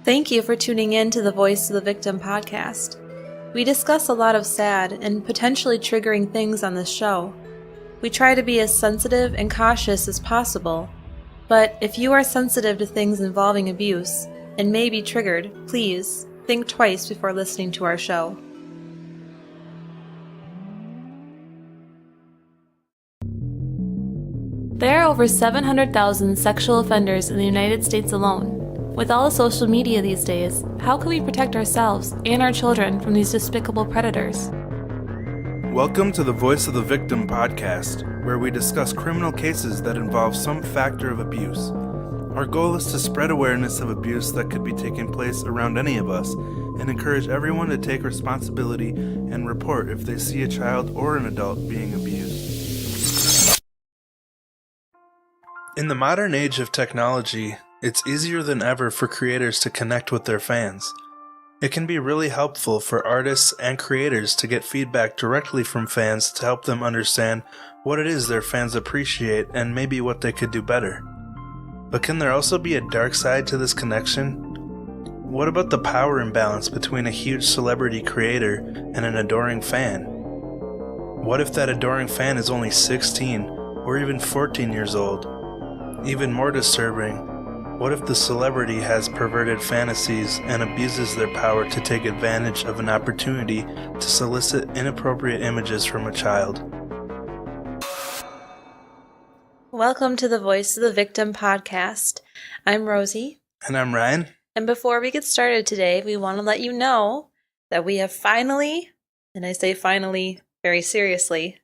Thank you for tuning in to the Voice of the Victim podcast. We discuss a lot of sad and potentially triggering things on this show. We try to be as sensitive and cautious as possible, but if you are sensitive to things involving abuse and may be triggered, please think twice before listening to our show. There are over 700,000 sexual offenders in the United States alone. With all the social media these days, how can we protect ourselves and our children from these despicable predators? Welcome to the Voice of the Victim podcast, where we discuss criminal cases that involve some factor of abuse. Our goal is to spread awareness of abuse that could be taking place around any of us and encourage everyone to take responsibility and report if they see a child or an adult being abused. In the modern age of technology, it's easier than ever for creators to connect with their fans. It can be really helpful for artists and creators to get feedback directly from fans to help them understand what it is their fans appreciate and maybe what they could do better. But can there also be a dark side to this connection? What about the power imbalance between a huge celebrity creator and an adoring fan? What if that adoring fan is only 16 or even 14 years old? Even more disturbing, what if the celebrity has perverted fantasies and abuses their power to take advantage of an opportunity to solicit inappropriate images from a child? Welcome to the Voice of the Victim podcast. I'm Rosie. And I'm Ryan. And before we get started today, we want to let you know that we have finally, and I say finally very seriously,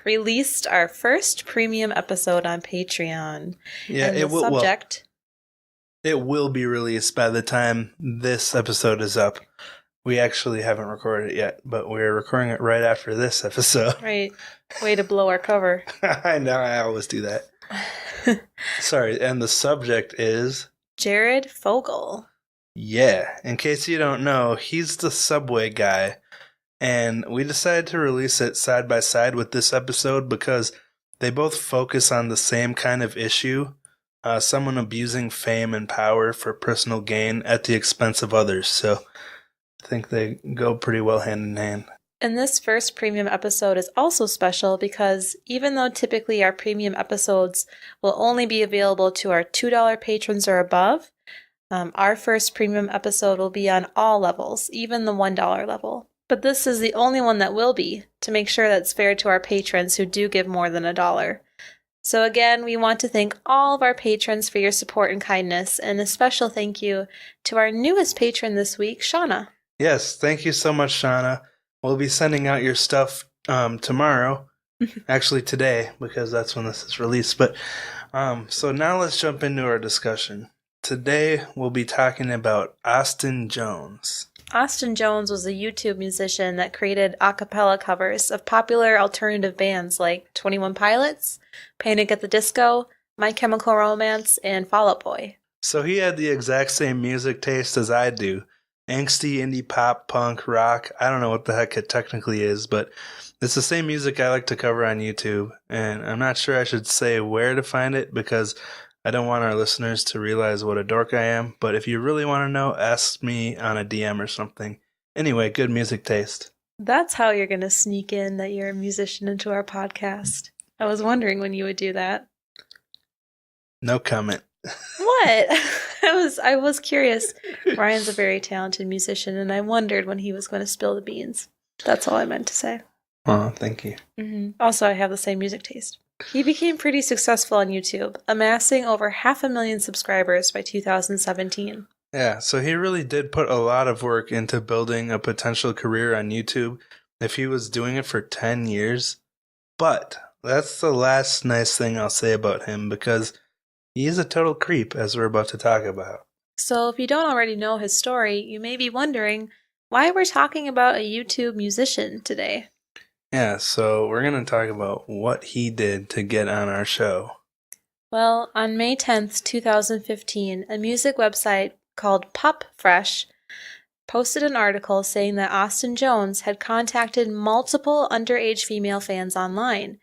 released our first premium episode on Patreon. Yeah, and it will be released by the time this episode is up. We actually haven't recorded it yet, but we're recording it right after this episode. Right. Way to blow our cover. I know, I always do that. Sorry, and the subject is Jared Fogle. Yeah, in case you don't know, he's the Subway guy. And we decided to release it side by side with this episode because they both focus on the same kind of issue, someone abusing fame and power for personal gain at the expense of others. So I think they go pretty well hand in hand. And this first premium episode is also special because even though typically our premium episodes will only be available to our $2 patrons or above, our first premium episode will be on all levels, even the $1 level. But this is the only one that will be, to make sure that's fair to our patrons who do give more than $1. So again, we want to thank all of our patrons for your support and kindness, and a special thank you to our newest patron this week, Shauna. Yes, thank you so much, Shauna. We'll be sending out your stuff tomorrow, actually today, because that's when this is released. But so now let's jump into our discussion. Today we'll be talking about Austin Jones. Austin Jones was a YouTube musician that created a cappella covers of popular alternative bands like 21 Pilots, Panic at the Disco, My Chemical Romance, and Fall Out Boy. So he had the exact same music taste as I do. Angsty, indie pop, punk, rock. I don't know what the heck it technically is, but it's the same music I like to cover on YouTube. And I'm not sure I should say where to find it because I don't want our listeners to realize what a dork I am, but if you really want to know, ask me on a DM or something. Anyway, good music taste. That's how you're going to sneak in that you're a musician into our podcast. I was wondering when you would do that. No comment. What? I was curious. Ryan's a very talented musician, and I wondered when he was going to spill the beans. That's all I meant to say. Oh, thank you. Mm-hmm. Also, I have the same music taste. He became pretty successful on YouTube, amassing over 500,000 subscribers by 2017. Yeah, so he really did put a lot of work into building a potential career on YouTube if he was doing it for 10 years. But that's the last nice thing I'll say about him because he's a total creep, as we're about to talk about. So if you don't already know his story, you may be wondering why we're talking about a YouTube musician today. Yeah, so we're going to talk about what he did to get on our show. Well, on May 10th, 2015, a music website called Pop Fresh posted an article saying that Austin Jones had contacted multiple underage female fans online,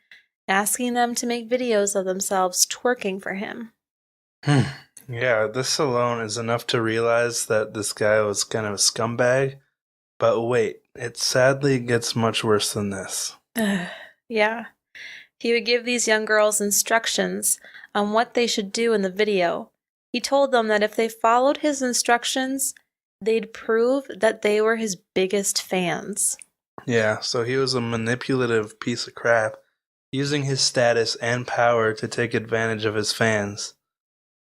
asking them to make videos of themselves twerking for him. Yeah, this alone is enough to realize that this guy was kind of a scumbag. But wait, it sadly gets much worse than this. Yeah. He would give these young girls instructions on what they should do in the video. He told them that if they followed his instructions, they'd prove that they were his biggest fans. Yeah, so he was a manipulative piece of crap, using his status and power to take advantage of his fans.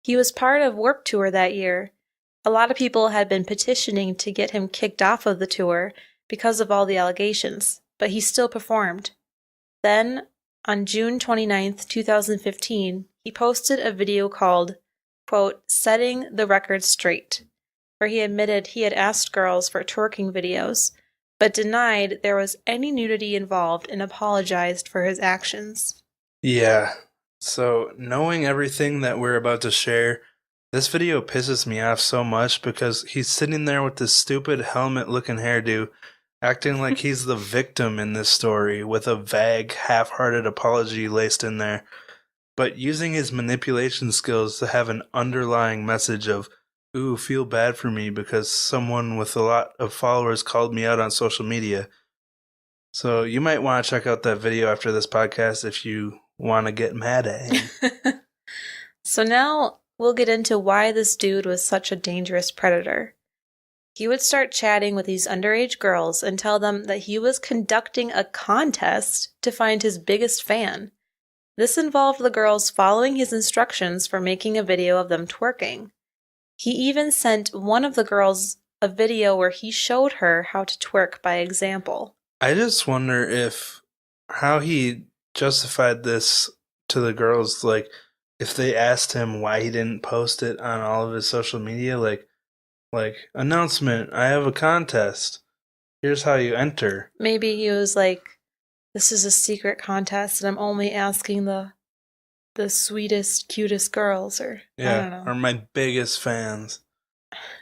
He was part of Warped Tour that year. A lot of people had been petitioning to get him kicked off of the tour because of all the allegations, but he still performed. Then, on June 29th, 2015, he posted a video called, quote, Setting the Record Straight, where he admitted he had asked girls for twerking videos, but denied there was any nudity involved and apologized for his actions. Yeah, so knowing everything that we're about to share, this video pisses me off so much because he's sitting there with this stupid helmet looking hairdo, acting like he's the victim in this story with a vague, half hearted apology laced in there, but using his manipulation skills to have an underlying message of, ooh, feel bad for me because someone with a lot of followers called me out on social media. So you might want to check out that video after this podcast if you want to get mad at him. So now we'll get into why this dude was such a dangerous predator. He would start chatting with these underage girls and tell them that he was conducting a contest to find his biggest fan. This involved the girls following his instructions for making a video of them twerking. He even sent one of the girls a video where he showed her how to twerk by example. I just wonder if how he justified this to the girls, like if they asked him why he didn't post it on all of his social media, like announcement, I have a contest. Here's how you enter. Maybe he was like, this is a secret contest and I'm only asking the sweetest, cutest girls, or I don't know. Are my biggest fans.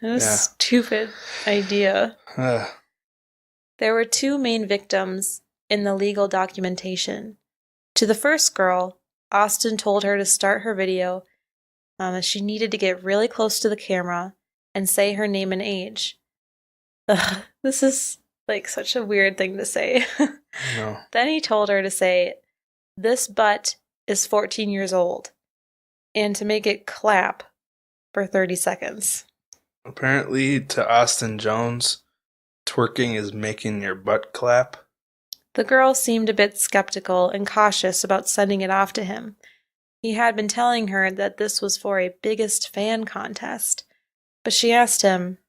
It was a stupid idea. Ugh. There were two main victims in the legal documentation. To the first girl, Austin told her to start her video. She needed to get really close to the camera and say her name and age. Ugh, this is like such a weird thing to say. No. Then he told her to say, "This butt is 14 years old," and to make it clap for 30 seconds. Apparently, to Austin Jones, twerking is making your butt clap. The girl seemed a bit skeptical and cautious about sending it off to him. He had been telling her that this was for a biggest fan contest, but she asked him,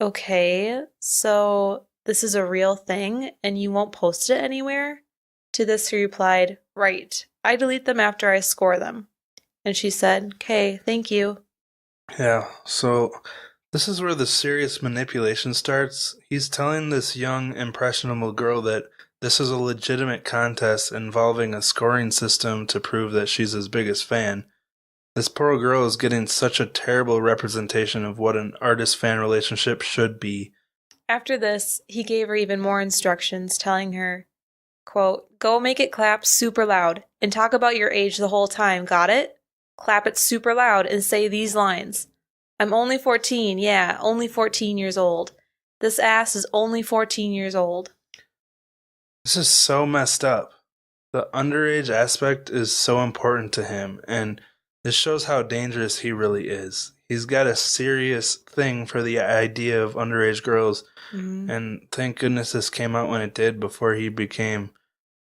"Okay, so this is a real thing and you won't post it anywhere?" To this he replied, "Right, I delete them after I score them." And she said, "Okay, thank you." Yeah, so this is where the serious manipulation starts. He's telling this young, impressionable girl that this is a legitimate contest involving a scoring system to prove that she's his biggest fan. This poor girl is getting such a terrible representation of what an artist-fan relationship should be. After this, he gave her even more instructions, telling her, quote, "Go make it clap super loud and talk about your age the whole time, got it? Clap it super loud and say these lines. I'm only 14, yeah, only 14 years old. This ass is only 14 years old." This is so messed up. The underage aspect is so important to him, and this shows how dangerous he really is. He's got a serious thing for the idea of underage girls, and thank goodness this came out when it did before he became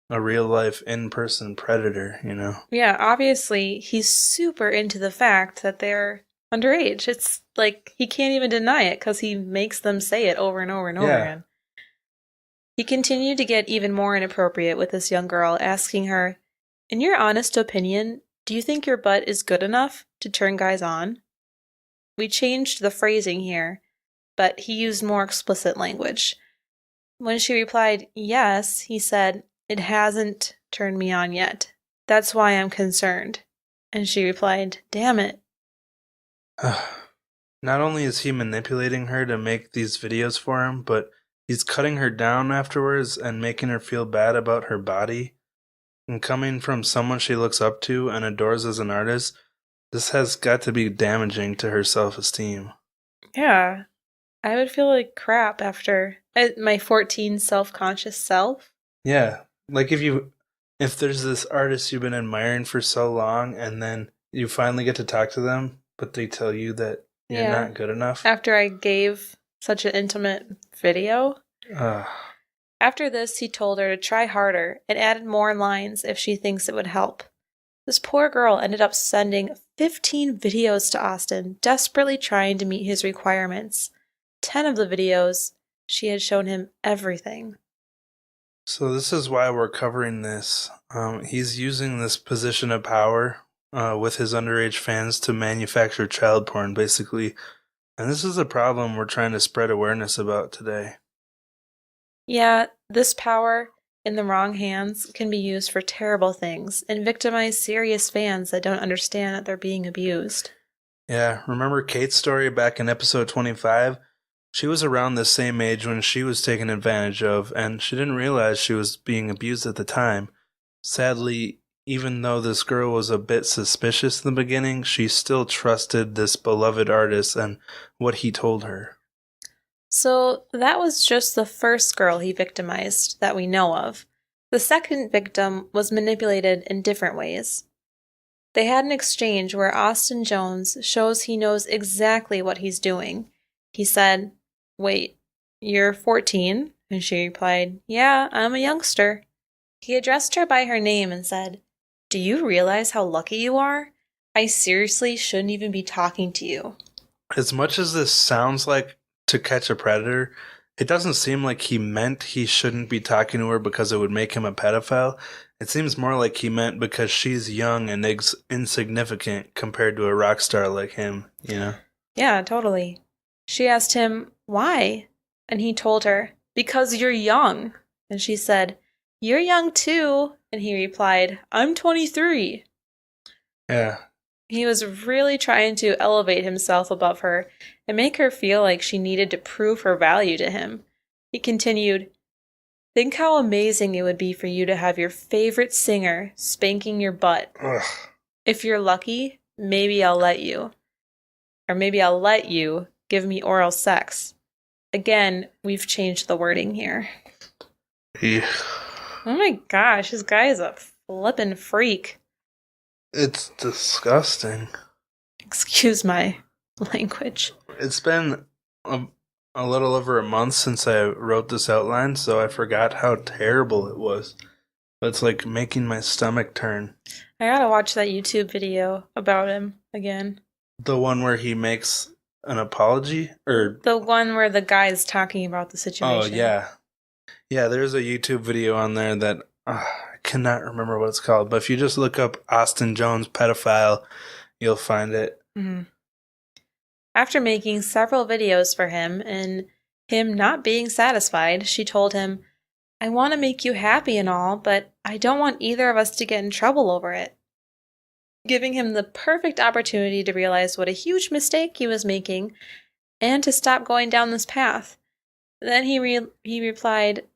a real-life, in-person predator, you know? Yeah, obviously, he's super into the fact that they're underage. It's like he can't even deny it because he makes them say it over and over and over again. He continued to get even more inappropriate with this young girl, asking her, "In your honest opinion, do you think your butt is good enough to turn guys on?" We changed the phrasing here, but he used more explicit language. When she replied, "Yes," he said, "It hasn't turned me on yet. That's why I'm concerned." And she replied, "Damn it." Not only is he manipulating her to make these videos for him, but he's cutting her down afterwards and making her feel bad about her body. And coming from someone she looks up to and adores as an artist, This has got to be damaging to her self-esteem. Yeah, I would feel like crap after my 14 self-conscious self. Yeah, like if there's this artist you've been admiring for so long and then you finally get to talk to them, but they tell you that you're Yeah. not good enough. After I gave such an intimate video. Uh, After this, he told her to try harder and added more lines if she thinks it would help. This poor girl ended up sending 15 videos to Austin, desperately trying to meet his requirements. 10 of the videos, she had shown him everything. so this is why we're covering this. He's using this position of power with his underage fans to manufacture child porn, basically. And this is a problem we're trying to spread awareness about today. Yeah, this power in the wrong hands can be used for terrible things and victimize serious fans that don't understand that they're being abused. Yeah, remember Kate's story back in episode 25? She was around the same age when she was taken advantage of, and she didn't realize she was being abused at the time. Sadly, even though this girl was a bit suspicious in the beginning, she still trusted this beloved artist and what he told her. So that was just the first girl he victimized that we know of. The second victim was manipulated in different ways. They had an exchange where Austin Jones shows he knows exactly what he's doing. He said, "Wait, you're 14?" And she replied, "Yeah, I'm a youngster." He addressed her by her name and said, "Do you realize how lucky you are? I seriously shouldn't even be talking to you." As much as this sounds like To Catch a Predator, it doesn't seem like he meant he shouldn't be talking to her because it would make him a pedophile. It seems more like he meant because she's young and insignificant compared to a rock star like him, you know? Yeah, totally. She asked him, "Why?" And he told her, "Because you're young." And she said, "You're young too." And he replied, "I'm 23. Yeah. He was really trying to elevate himself above her and make her feel like she needed to prove her value to him. He continued, "Think how amazing it would be for you to have your favorite singer spanking your butt. Ugh. If you're lucky, maybe I'll let you. Or maybe I'll let you give me oral sex." Again, we've changed the wording here. Yeah. Oh my gosh, this guy is a flippin' freak. It's disgusting. Excuse my language. It's been a little over a month since I wrote this outline, so I forgot how terrible it was. But it's like making my stomach turn. I gotta watch that YouTube video about him again. The one where he makes an apology? Or The one where the guy's talking about the situation. oh, yeah. Yeah, there's a YouTube video on there that I cannot remember what it's called. But if you just look up Austin Jones pedophile, you'll find it. Mm-hmm. After making several videos for him and him not being satisfied, she told him, "I want to make you happy and all, but I don't want either of us to get in trouble over it." Giving him the perfect opportunity to realize what a huge mistake he was making and to stop going down this path. Then he replied,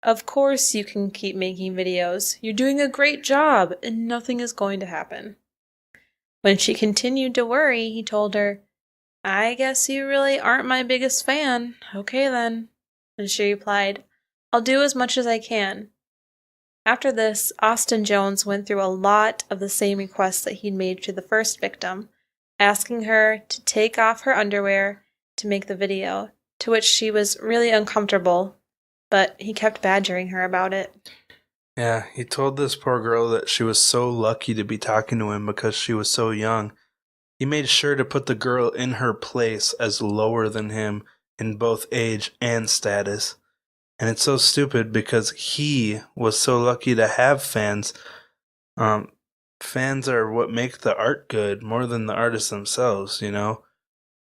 "Of course you can keep making videos. You're doing a great job and nothing is going to happen." When she continued to worry, he told her, "I guess you really aren't my biggest fan. Okay then." And she replied, "I'll do as much as I can." After this, Austin Jones went through a lot of the same requests that he'd made to the first victim, asking her to take off her underwear to make the video, to which she was really uncomfortable, but he kept badgering her about it. Yeah, he told this poor girl that she was so lucky to be talking to him because she was so young. He made sure to put the girl in her place as lower than him in both age and status. And it's so stupid because he was so lucky to have fans. Fans are what make the art good more than the artists themselves, you know?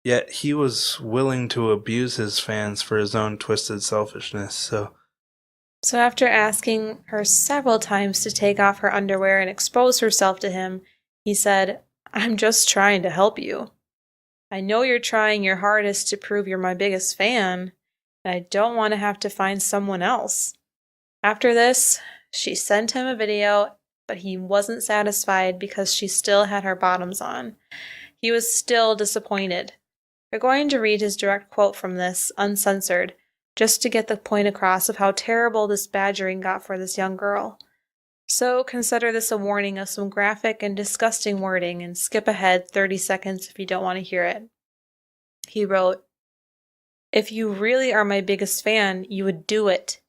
Yet he was willing to abuse his fans for his own twisted selfishness, So after asking her several times to take off her underwear and expose herself to him, he said, "I'm just trying to help you. I know you're trying your hardest to prove you're my biggest fan, and I don't want to have to find someone else." After this, she sent him a video but he wasn't satisfied because she still had her bottoms on. He was still disappointed. We're going to read his direct quote from this, uncensored, just to get the point across of how terrible this badgering got for this young girl. So consider this a warning of some graphic and disgusting wording and skip ahead 30 seconds if you don't want to hear it. He wrote, "If you really are my biggest fan, you would do it.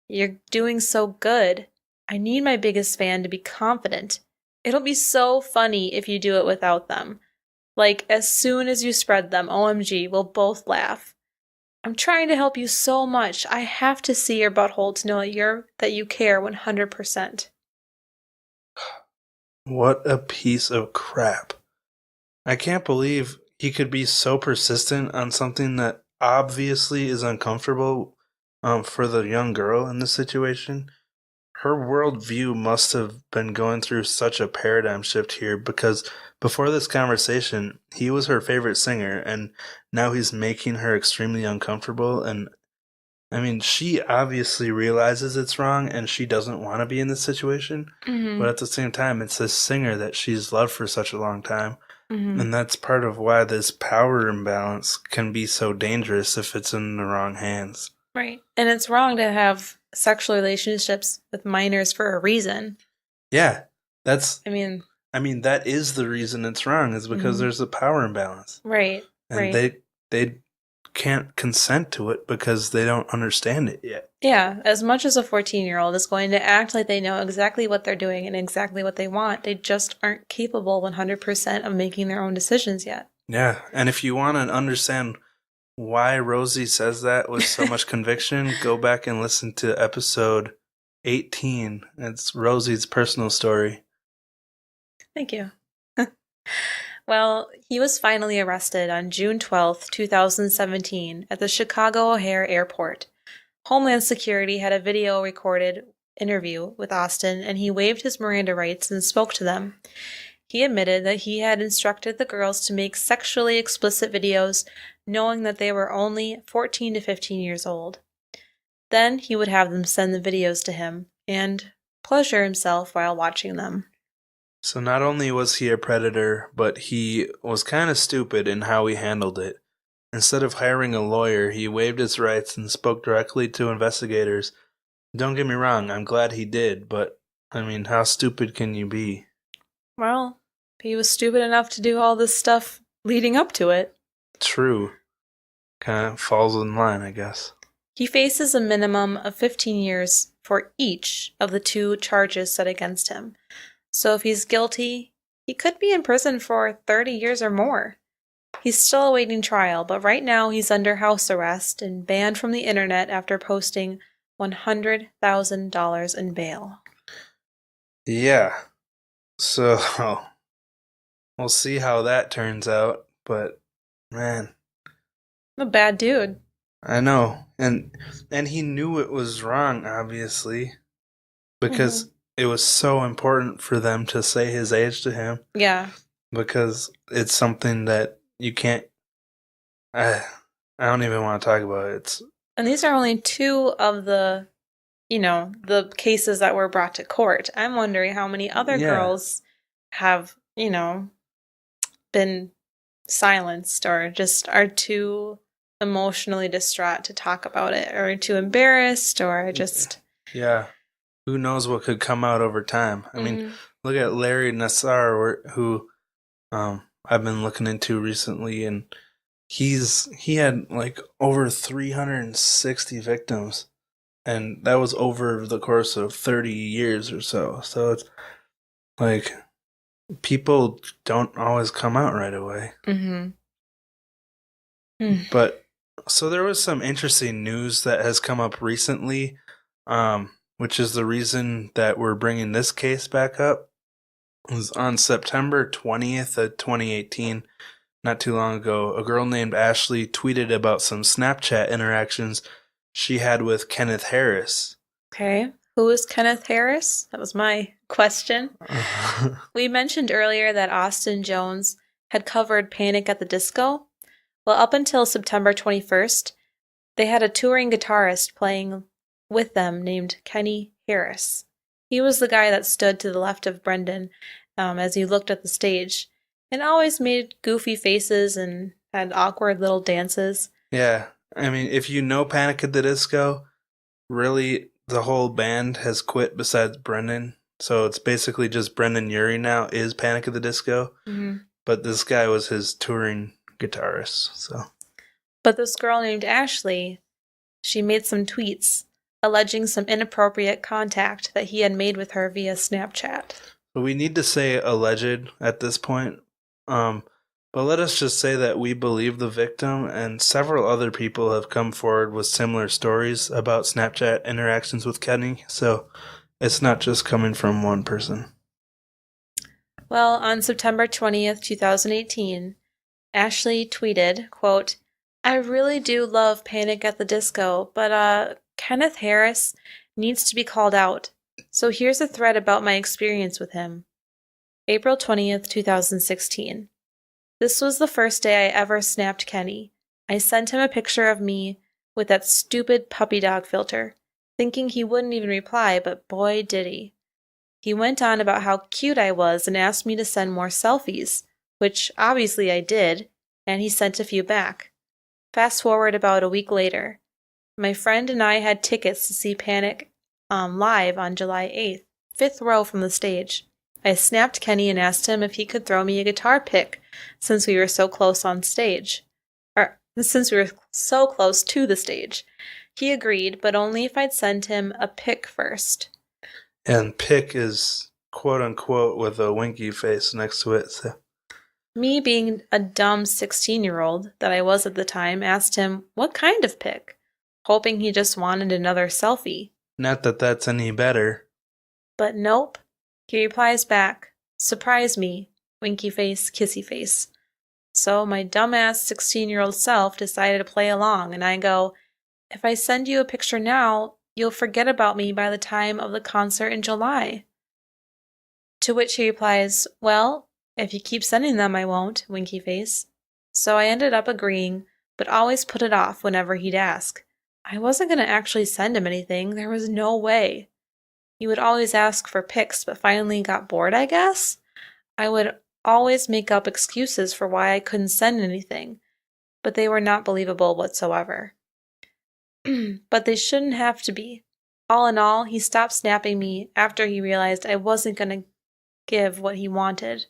You're doing so good. I need my biggest fan to be confident. It'll be so funny if you do it without them. Like, as soon as you spread them, OMG, we'll both laugh. I'm trying to help you so much. I have to see your butthole to know that you care 100%. What a piece of crap. I can't believe he could be so persistent on something that obviously is uncomfortable for the young girl in this situation. Her worldview must have been going through such a paradigm shift here, because before this conversation, he was her favorite singer, and now he's making her extremely uncomfortable. And I mean, she obviously realizes it's wrong and she doesn't want to be in this situation. But at the same time, it's this singer that she's loved for such a long time. And that's part of why this power imbalance can be so dangerous if it's in the wrong hands. Right. And it's wrong to have sexual relationships with minors for a reason. Yeah. I mean, that is the reason it's wrong, is because there's a power imbalance. Right. And they can't consent to it because they don't understand it yet. Yeah, as much as a 14-year-old is going to act like they know exactly what they're doing and exactly what they want, they just aren't capable 100% of making their own decisions yet. Yeah, and if you want to understand why Rosie says that with so much conviction, go back and listen to episode 18. It's Rosie's personal story. Thank you. Well, he was finally arrested on June 12th, 2017 at the Chicago O'Hare Airport. Homeland Security had a video recorded interview with Austin, and he waived his Miranda rights and spoke to them. He admitted that he had instructed the girls to make sexually explicit videos, knowing that they were only 14 to 15 years old. Then he would have them send the videos to him and pleasure himself while watching them. So not only was he a predator, but he was kind of stupid in how he handled it. Instead of hiring a lawyer, he waived his rights and spoke directly to investigators. Don't get me wrong, I'm glad he did, but, I mean, how stupid can you be? Well, he was stupid enough to do all this stuff leading up to it. True. Kind of falls in line, I guess. He faces a minimum of 15 years for each of the 2 charges set against him. So if he's guilty, he could be in prison for 30 years or more. He's still awaiting trial, but right now he's under house arrest and banned from the internet after posting $100,000 in bail. Yeah. So, we'll see how that turns out, but, man. I'm a bad dude. I know. And he knew it was wrong, obviously, because it was so important for them to say his age to him. Yeah. Because it's something that you can't... I don't even want to talk about it. And these are only 2 of the, the cases that were brought to court. I'm wondering how many other girls have, been silenced or just are too emotionally distraught to talk about it, or too embarrassed, or just... Yeah. Who knows what could come out over time. I mean, look at Larry Nassar, who I've been looking into recently, and he had like over 360 victims, and that was over the course of 30 years or so. So it's like people don't always come out right away. But so there was some interesting news that has come up recently, which is the reason that we're bringing this case back up. It was on September 20th of 2018, not too long ago. A girl named Ashley tweeted about some Snapchat interactions she had with Kenneth Harris. Okay. Who is Kenneth Harris? That was my question. We mentioned earlier that Austin Jones had covered Panic at the Disco. Well, up until September 21st, they had a touring guitarist playing with them named Kenny Harris. He was the guy that stood to the left of Brendan as he looked at the stage, and always made goofy faces and had awkward little dances. Yeah, I mean, if you know Panic at the Disco, really the whole band has quit besides Brendan. So it's basically just Brendan Urie now is Panic at the Disco. Mm-hmm. But this guy was his touring guitarist, so. But this girl named Ashley, she made some tweets alleging some inappropriate contact that he had made with her via Snapchat. But we need to say alleged at this point. But let us just say that we believe the victim, and several other people have come forward with similar stories about Snapchat interactions with Kenny, so it's not just coming from one person. Well, on September 20th, 2018, Ashley tweeted, quote, "I really do love Panic at the Disco, but Kenneth Harris needs to be called out. So here's a thread about my experience with him." April 20th, 2016. "This was the first day I ever snapped Kenny. I sent him a picture of me with that stupid puppy dog filter, thinking he wouldn't even reply, but boy did he. He went on about how cute I was and asked me to send more selfies, which obviously I did, and he sent a few back. Fast forward about a week later. My friend and I had tickets to see Panic live on July 8th, 5th row from the stage. I snapped Kenny and asked him if he could throw me a guitar pick since we were so close on stage. Or since we were so close to the stage. He agreed, but only if I'd send him a pic first." And pick is quote unquote with a winky face next to it. So. Me, being a dumb 16-year-old that I was at the time, asked him what kind of pic, hoping he just wanted another selfie. Not that that's any better. But nope. He replies back, "Surprise me," winky face, kissy face. So my dumbass 16-year-old self decided to play along, and I go, "If I send you a picture now, you'll forget about me by the time of the concert in July." To which he replies, "Well, if you keep sending them, I won't," winky face. So I ended up agreeing, but always put it off whenever he'd ask. I wasn't going to actually send him anything. There was no way. He would always ask for pics, but finally got bored, I guess. I would always make up excuses for why I couldn't send anything, but they were not believable whatsoever. But they shouldn't have to be. All in all, he stopped snapping me after he realized I wasn't going to give what he wanted.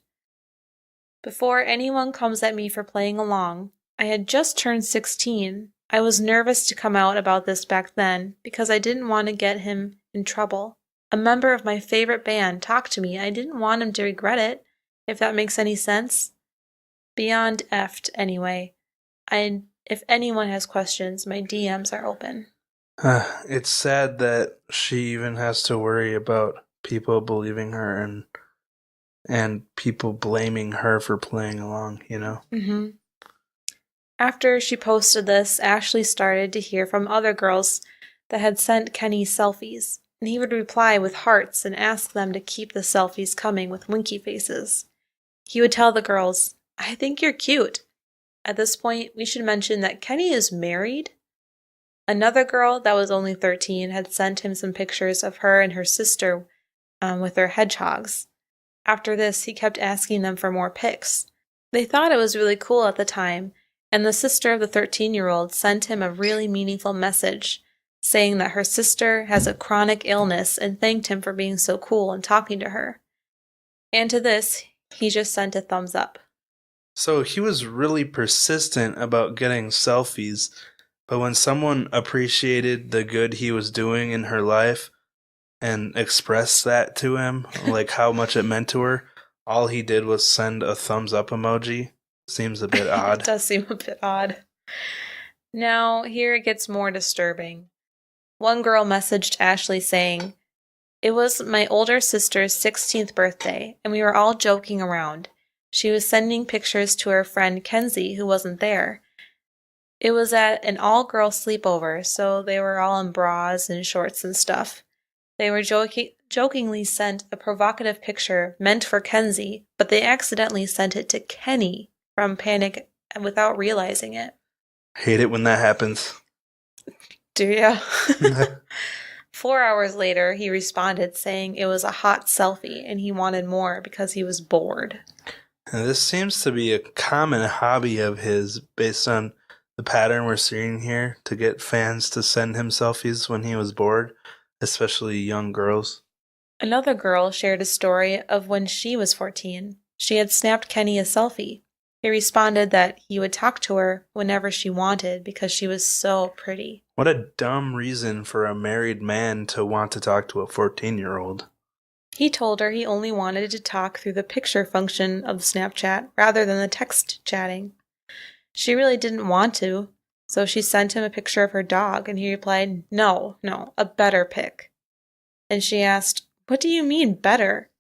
Before anyone comes at me for playing along, I had just turned 16. I was nervous to come out about this back then because I didn't want to get him in trouble. A member of my favorite band talked to me. I didn't want him to regret it, if that makes any sense. Beyond effed, anyway. If anyone has questions, my DMs are open. It's sad that she even has to worry about people believing her and people blaming her for playing along, you know? Mm-hmm. After she posted this, Ashley started to hear from other girls that had sent Kenny selfies, and he would reply with hearts and ask them to keep the selfies coming with winky faces. He would tell the girls, "I think you're cute." At this point, we should mention that Kenny is married. Another girl that was only 13 had sent him some pictures of her and her sister with their hedgehogs. After this, he kept asking them for more pics. They thought it was really cool at the time, and the sister of the 13-year-old sent him a really meaningful message, saying that her sister has a chronic illness and thanked him for being so cool and talking to her. And to this, he just sent a thumbs up. So he was really persistent about getting selfies, but when someone appreciated the good he was doing in her life and expressed that to him, like how much it meant to her, all he did was send a thumbs up emoji. Seems a bit odd. It does seem a bit odd. Now, here it gets more disturbing. One girl messaged Ashley saying, "It was my older sister's 16th birthday, and we were all joking around. She was sending pictures to her friend Kenzie, who wasn't there. It was at an all-girl sleepover, so they were all in bras and shorts and stuff. They were jokingly sent a provocative picture meant for Kenzie, but they accidentally sent it to Kenny from Panic without realizing it." Hate it when that happens. Do ya? 4 hours later, he responded saying it was a hot selfie and he wanted more because he was bored. And this seems to be a common hobby of his based on the pattern we're seeing here to get fans to send him selfies when he was bored, especially young girls. Another girl shared a story of when she was 14. She had snapped Kenny a selfie. He responded that he would talk to her whenever she wanted because she was so pretty. What a dumb reason for a married man to want to talk to a 14-year-old. He told her he only wanted to talk through the picture function of the Snapchat rather than the text chatting. She really didn't want to, so she sent him a picture of her dog, and he replied, No, a better pic. And she asked, What do you mean, better?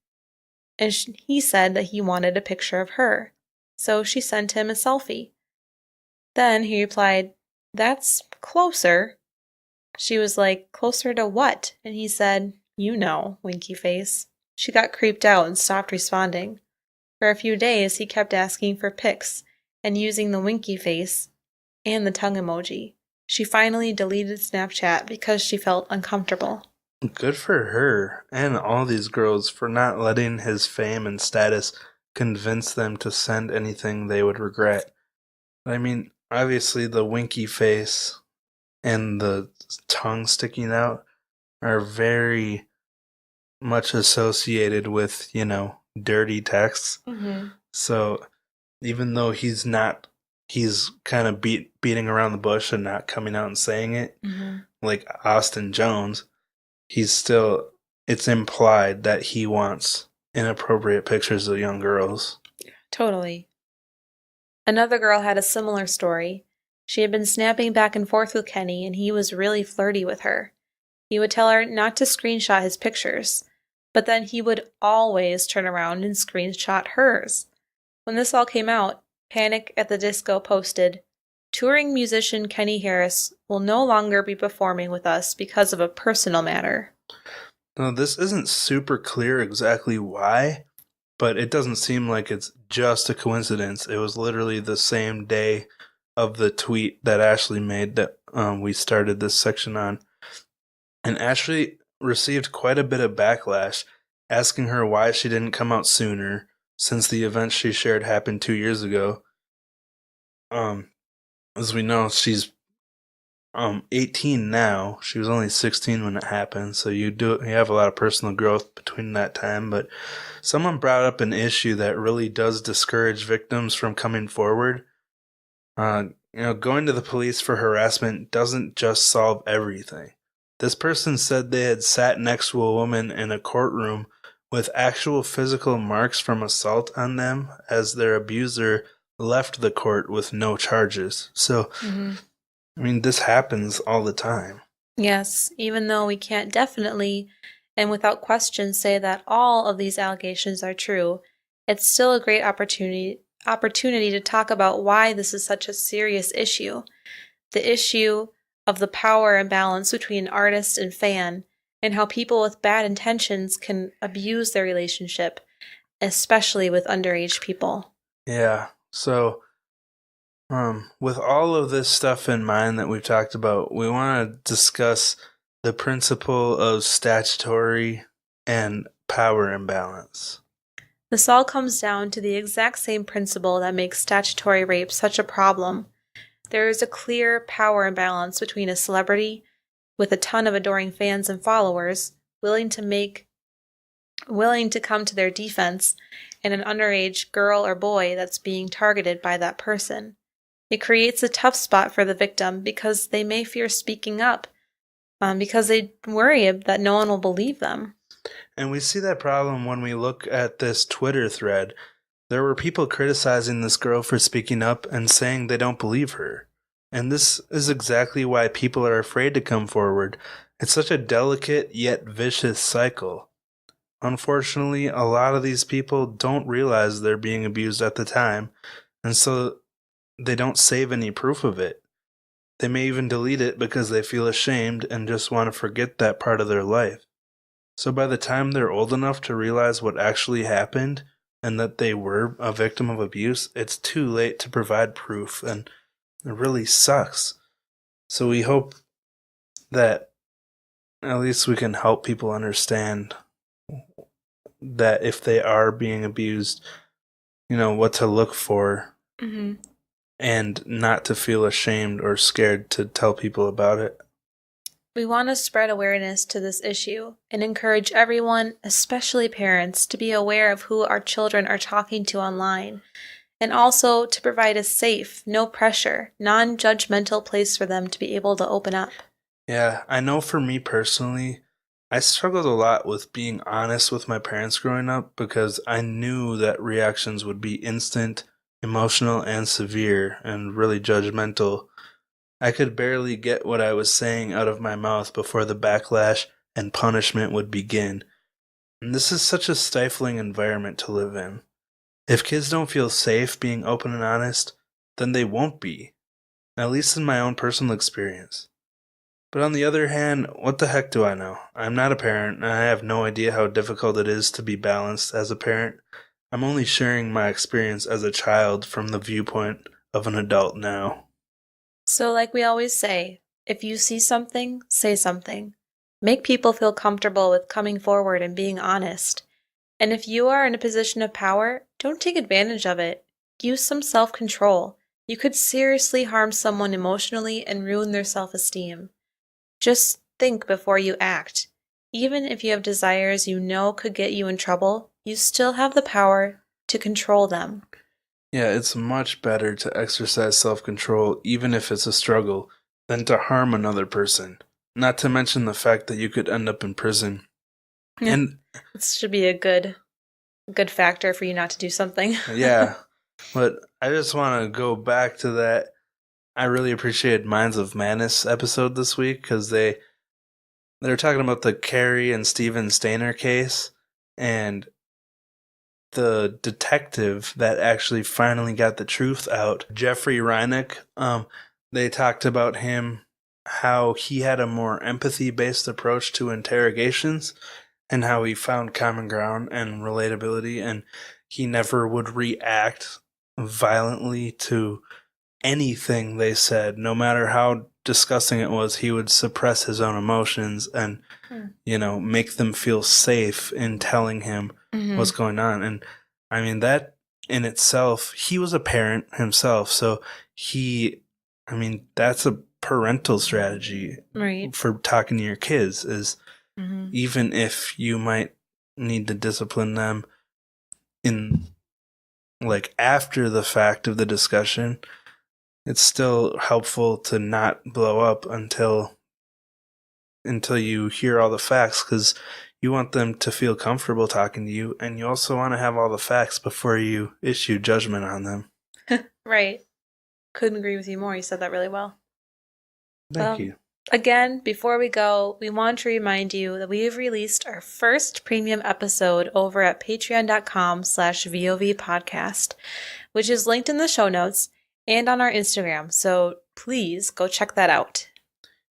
And he said that he wanted a picture of her, so she sent him a selfie. Then he replied, That's closer. She was like, Closer to what? And he said, You know, winky face. She got creeped out and stopped responding. For a few days, he kept asking for pics and using the winky face and the tongue emoji. She finally deleted Snapchat because she felt uncomfortable. Good for her and all these girls for not letting his fame and status convince them to send anything they would regret. I mean, obviously the winky face and the tongue sticking out are very much associated with, dirty texts. Mm-hmm. So even though he's kind of beating around the bush and not coming out and saying it, like Austin Jones, it's implied that he wants inappropriate pictures of young girls. Totally. Another girl had a similar story. She had been snapping back and forth with Kenny, and he was really flirty with her. He would tell her not to screenshot his pictures, but then he would always turn around and screenshot hers. When this all came out, Panic at the Disco posted, Touring musician Kenny Harris will no longer be performing with us because of a personal matter. Now, this isn't super clear exactly why, but it doesn't seem like it's just a coincidence. It was literally the same day of the tweet that Ashley made that we started this section on. And Ashley received quite a bit of backlash, asking her why she didn't come out sooner, since the event she shared happened 2 years ago. As we know, she's 18 now. She was only 16 when it happened, so you have a lot of personal growth between that time. But someone brought up an issue that really does discourage victims from coming forward. Going to the police for harassment doesn't just solve everything. This person said they had sat next to a woman in a courtroom with actual physical marks from assault on them as their abuser left the court with no charges. So, I mean, this happens all the time. Yes, even though we can't definitely and without question say that all of these allegations are true, it's still a great opportunity to talk about why this is such a serious issue. The issue of the power imbalance between artist and fan, and how people with bad intentions can abuse their relationship, especially with underage people. Yeah, so with all of this stuff in mind that we've talked about, we want to discuss the principle of statutory and power imbalance. This all comes down to the exact same principle that makes statutory rape such a problem. There is a clear power imbalance between a celebrity with a ton of adoring fans and followers willing to come to their defense and an underage girl or boy that's being targeted by that person. It creates a tough spot for the victim because they may fear speaking up because they worry that no one will believe them. And we see that problem when we look at this Twitter thread. There were people criticizing this girl for speaking up and saying they don't believe her. And this is exactly why people are afraid to come forward. It's such a delicate yet vicious cycle. Unfortunately, a lot of these people don't realize they're being abused at the time, and so they don't save any proof of it. They may even delete it because they feel ashamed and just want to forget that part of their life. So by the time they're old enough to realize what actually happened and that they were a victim of abuse, it's too late to provide proof, and it really sucks. So we hope that at least we can help people understand that if they are being abused, what to look for and not to feel ashamed or scared to tell people about it. We want to spread awareness to this issue and encourage everyone, especially parents, to be aware of who our children are talking to online, and also to provide a safe, no pressure, non-judgmental place for them to be able to open up. Yeah, I know for me personally, I struggled a lot with being honest with my parents growing up because I knew that reactions would be instant, emotional, and severe, and really judgmental. I could barely get what I was saying out of my mouth before the backlash and punishment would begin. And this is such a stifling environment to live in. If kids don't feel safe being open and honest, then they won't be, at least in my own personal experience. But on the other hand, what the heck do I know? I'm not a parent, and I have no idea how difficult it is to be balanced as a parent. I'm only sharing my experience as a child from the viewpoint of an adult now. So like we always say, if you see something, say something. Make people feel comfortable with coming forward and being honest. And if you are in a position of power, don't take advantage of it. Use some self-control. You could seriously harm someone emotionally and ruin their self-esteem. Just think before you act. Even if you have desires you know could get you in trouble, you still have the power to control them. Yeah, it's much better to exercise self-control, even if it's a struggle, than to harm another person. Not to mention the fact that you could end up in prison. Yeah, and this should be a good factor for you not to do something. Yeah, but I just want to go back to that. I really appreciated Minds of Madness episode this week because they were talking about the Carrie and Steven Stainer case, and the detective that actually finally got the truth out, Jeffrey Reinick, they talked about him, how he had a more empathy-based approach to interrogations and how he found common ground and relatability, and he never would react violently to anything they said. No matter how disgusting it was, he would suppress his own emotions and, make them feel safe in telling him what's going on. And I mean, that in itself, he was a parent himself. So that's a parental strategy for talking to your kids is even if you might need to discipline them in like after the fact of the discussion, it's still helpful to not blow up until you hear all the facts, because you want them to feel comfortable talking to you, and you also want to have all the facts before you issue judgment on them. Right. Couldn't agree with you more. You said that really well. Thank you. Again, before we go, we want to remind you that we have released our first premium episode over at patreon.com/VOV podcast, which is linked in the show notes and on our Instagram. So please go check that out.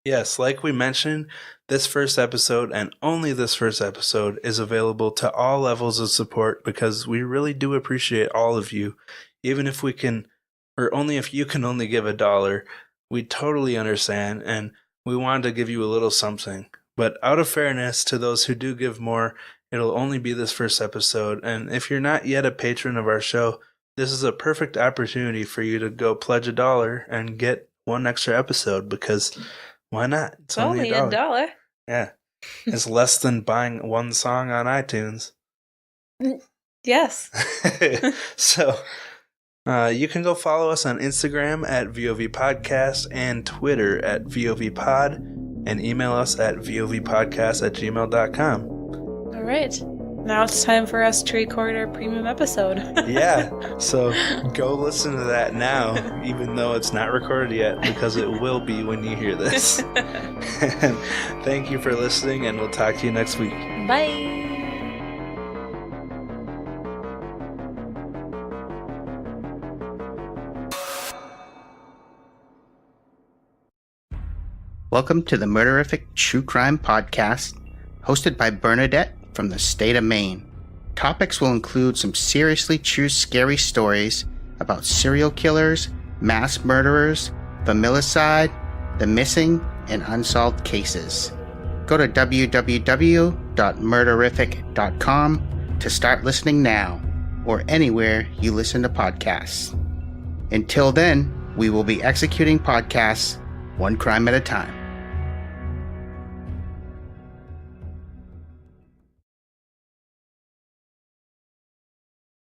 Yes, like we mentioned, this first episode and only this first episode is available to all levels of support because we really do appreciate all of you. Even if we can, or only if you can only give $1, we totally understand, and we wanted to give you a little something. But out of fairness to those who do give more, it'll only be this first episode. And if you're not yet a patron of our show, this is a perfect opportunity for you to go pledge $1 and get one extra episode, because why not? It's only $1. Yeah. It's less than buying one song on iTunes. Yes. So you can go follow us on Instagram at VOV Podcast and Twitter at VOV Pod, and email us at vovpodcast@gmail.com. All right. Now it's time for us to record our premium episode. Yeah, so go listen to that now, even though it's not recorded yet, because it will be when you hear this. Thank you for listening, and we'll talk to you next week. Bye. Welcome to the Murderific True Crime Podcast, hosted by Bernadette from the state of Maine. Topics will include some seriously true scary stories about serial killers, mass murderers, familicide, the missing, and unsolved cases. go to www.murderific.com to start listening now, or anywhere you listen to podcasts. Until then, we will be executing podcasts one crime at a time.